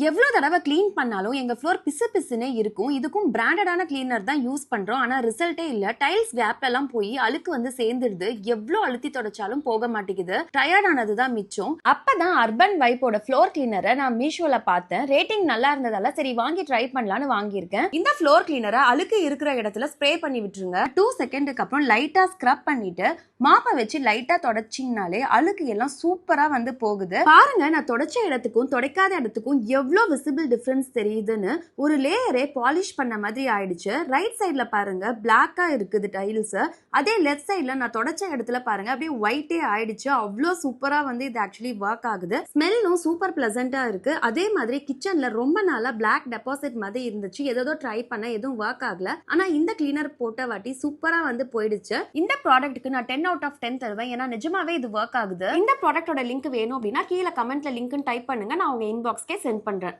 எவ்வளவு தடவை க்ளீன் பண்ணாலும் எங்க ஃப்ளோர் பிசு பிசுனே இருக்கும். இதுக்கும் பிராண்டடான கிளீனர் தான் யூஸ் பண்றோம். ஆனா ரிசல்ட்டே இல்ல. டைல்ஸ் கேப்ல எல்லாம் போய் அழுக்கு வந்து சேர்ந்துருது. எவ்வளவு அழுத்தி தொடச்சாலும் போக மாட்டேங்குது. டயர்ட் ஆனதுதான் மிச்சம். அப்பதான் அர்பன் வைப்போட ஃப்ளோர் கிளீனரை நான் மீஷோல பார்த்தேன். ரேட்டிங் நல்லா இருந்ததால சரி வாங்கி ட்ரை பண்ணலான்னு வாங்கியிருக்கேன். இந்த ஃப்ளோர் கிளீனரை அழுக்கு இருக்கிற இடத்துல ஸ்ப்ரே பண்ணி விட்டுருங்க. 2 செகண்டுக்கு அப்புறம் லைட்டா ஸ்க்ரப் பண்ணிட்டு மாப்பை வச்சு லைட்டா தொடச்சிங்கனாலே அழுக்கு எல்லாம் சூப்பரா வந்து போகுது. பாருங்க, நான் தொடச்ச இடத்துக்கும் துடைக்காத இடத்துக்கும் எவ்வளோ விசிபிள் டிஃபரன்ஸ் தெரியுதுன்னு. ஒரு லேயரே பாலிஷ் பண்ண மாதிரி ஆயிடுச்சு. ரைட் சைட்ல பாருங்க பிளாக்கா இருக்குது டைல்ஸ். அதே லெஃப்ட் சைட்ல நான் தொடச்ச இடத்துல பாருங்க அப்படியே ஒயிட்டே ஆயிடுச்சு. அவ்வளோ சூப்பரா வந்து இது ஆக்சுவலி ஒர்க் ஆகுது. ஸ்மெல்லும் சூப்பர் பிளசண்டா இருக்கு. அதே மாதிரி கிச்சன்ல ரொம்ப நாளா பிளாக் டெபாசிட் மாதிரி இருந்துச்சு. ஏதோ ட்ரை பண்ண எதுவும் ஒர்க் ஆகல. ஆனா இந்த கிளீனர் போட்ட வாட்டி சூப்பரா வந்து போயிடுச்சு. இந்த ப்ராடக்ட்டுக்கு நான் 10 out of 10 தருவேன். ஏன்னா நிஜமாவே இது ஒர்க் ஆகுது. இந்த ப்ராடக்ட்டோட லிங்க் வேணும் அப்படின்னா கீழே கமெண்ட்ல லிங்க் டைப் பண்ணுங்க. நான் உங்க இன்பாக்ஸ்க்கே சென்ட் பண்றேன்.